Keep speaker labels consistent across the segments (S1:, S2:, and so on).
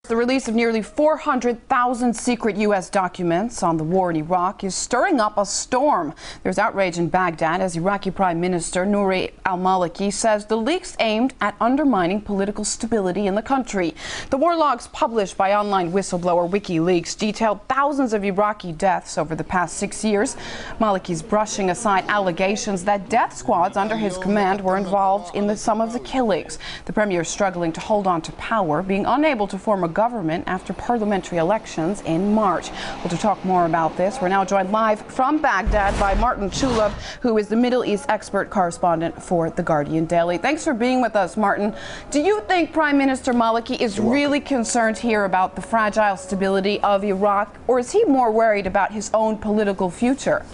S1: The release of nearly 400,000 secret U.S. documents on the war in Iraq is stirring up a storm. There's outrage in Baghdad as Iraqi Prime Minister Nouri al-Maliki says the leaks aimed at undermining political stability in the country. The war logs published by online whistleblower WikiLeaks detailed thousands of Iraqi deaths over the past 6 years. Maliki's brushing aside allegations that death squads under his command were involved in some of the killings. The premier is struggling to hold on to power, being unable to form a government after parliamentary elections in March. Well, to talk more about this, we're now joined live from Baghdad by Martin Chulov, who is the Middle East expert correspondent for The Guardian Daily. Thanks for being with us, Martin. Do you think Prime Minister Maliki is really concerned here about the fragile stability of Iraq, or is he more worried about his own political future?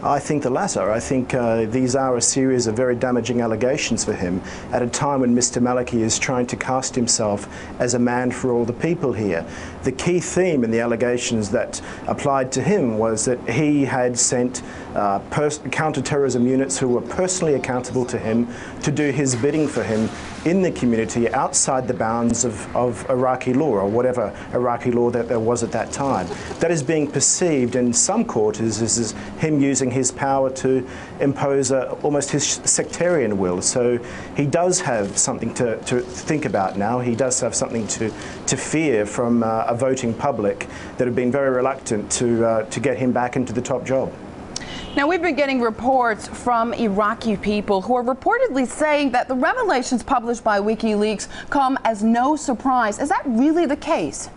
S2: I think the latter. I think these are a series of very damaging allegations for him at a time when Mr. Maliki is trying to cast himself as a man for all the people here. The key theme in the allegations that applied to him was that he had sent counter-terrorism units who were personally accountable to him to do his bidding for him in the community outside the bounds of Iraqi law, or whatever Iraqi law that there was at that time. That is being perceived in some quarters as him using his power to impose almost his sectarian will. So he does have something to think about now. He does have something to fear from a voting public that have been very reluctant to get him back into the top job.
S1: Now, we've been getting reports from Iraqi people who are reportedly saying that the revelations published by WikiLeaks come as no surprise. Is that really the case?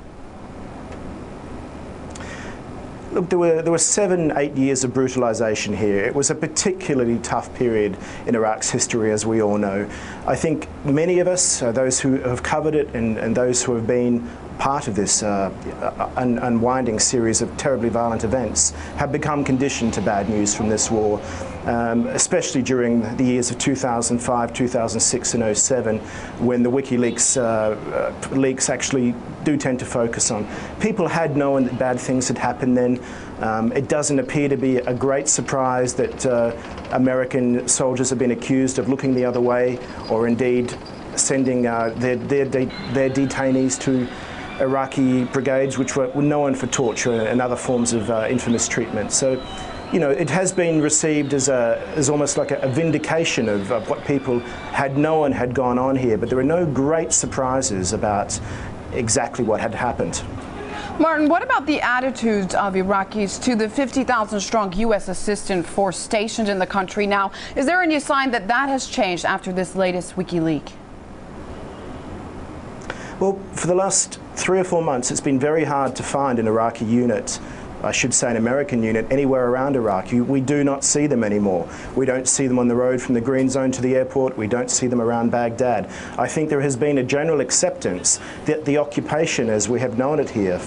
S2: Look, there were 7-8 years of brutalization here. It was a particularly tough period in Iraq's history, as we all know. I think many of us, those who have covered it and those who have been part of this unwinding series of terribly violent events, have become conditioned to bad news from this war, especially during the years of 2005, 2006 and 2007, when the WikiLeaks leaks actually do tend to focus on. People had known that bad things had happened then. It doesn't appear to be a great surprise that American soldiers have been accused of looking the other way, or indeed sending their detainees to Iraqi brigades which were known for torture and other forms of infamous treatment. So, you know, it has been received as almost like a vindication of what people had known had gone on here, but there are no great surprises about exactly what had happened.
S1: Martin, what about the attitudes of Iraqis to the 50,000-strong U.S. assistance force stationed in the country now? Is there any sign that that has changed after this latest WikiLeak?
S2: Well, for the last 3 or 4 months, it's been very hard to find an Iraqi unit, I should say an American unit, anywhere around Iraq. We do not see them anymore. We don't see them on the road from the Green Zone to the airport. We don't see them around Baghdad. I think there has been a general acceptance that the occupation, as we have known it here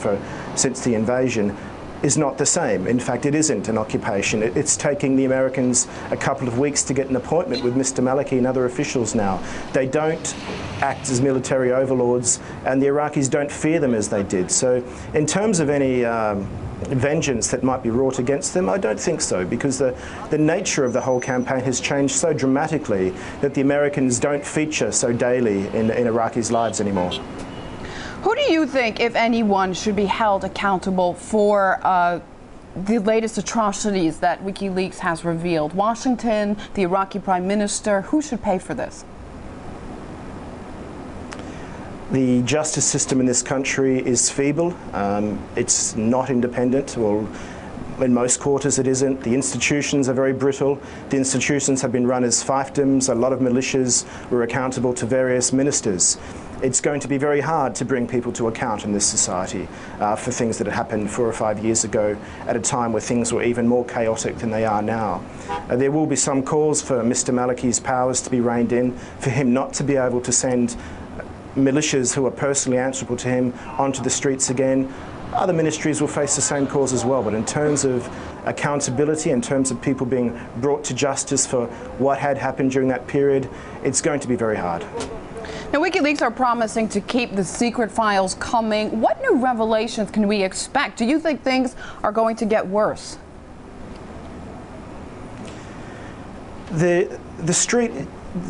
S2: since the invasion, is not the same. In fact, it isn't an occupation. It's taking the Americans a couple of weeks to get an appointment with Mr. Maliki and other officials now. They don't act as military overlords, and the Iraqis don't fear them as they did. So in terms of any vengeance that might be wrought against them, I don't think so, because the nature of the whole campaign has changed so dramatically that the Americans don't feature so daily in Iraqis' lives anymore.
S1: Who do you think, if anyone, should be held accountable for the latest atrocities that WikiLeaks has revealed? Washington, the Iraqi Prime Minister, who should pay for this?
S2: The justice system in this country is feeble. It's not independent. Well, in most quarters it isn't. The institutions are very brittle. The institutions have been run as fiefdoms. A lot of militias were accountable to various ministers. It's going to be very hard to bring people to account in this society for things that had happened 4 or 5 years ago at a time where things were even more chaotic than they are now. There will be some calls for Mr. Maliki's powers to be reined in, for him not to be able to send militias who are personally answerable to him onto the streets again. Other ministries will face the same calls as well, but in terms of accountability, in terms of people being brought to justice for what had happened during that period, it's going to be very hard.
S1: Now, WikiLeaks are promising to keep the secret files coming. What new revelations can we expect? Do you think things are going to get worse?
S2: The street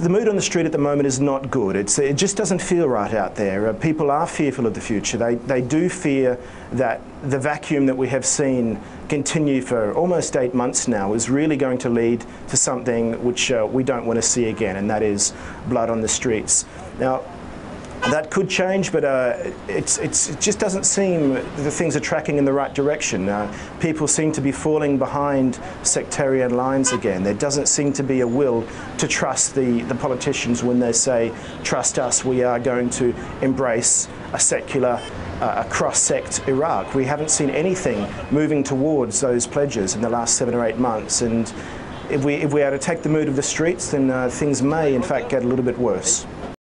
S2: the mood on the street at the moment is not good. It just doesn't feel right out there. People are fearful of the future. They do fear that the vacuum that we have seen continue for almost 8 months now is really going to lead to something which we don't want to see again, and that is blood on the streets. Now, that could change, but it just doesn't seem that things are tracking in the right direction. People seem to be falling behind sectarian lines again. There doesn't seem to be a will to trust the politicians when they say, trust us, we are going to embrace a secular, a cross-sect Iraq. We haven't seen anything moving towards those pledges in the last 7 or 8 months, and if we are to take the mood of the streets, then things may in fact get a little bit worse.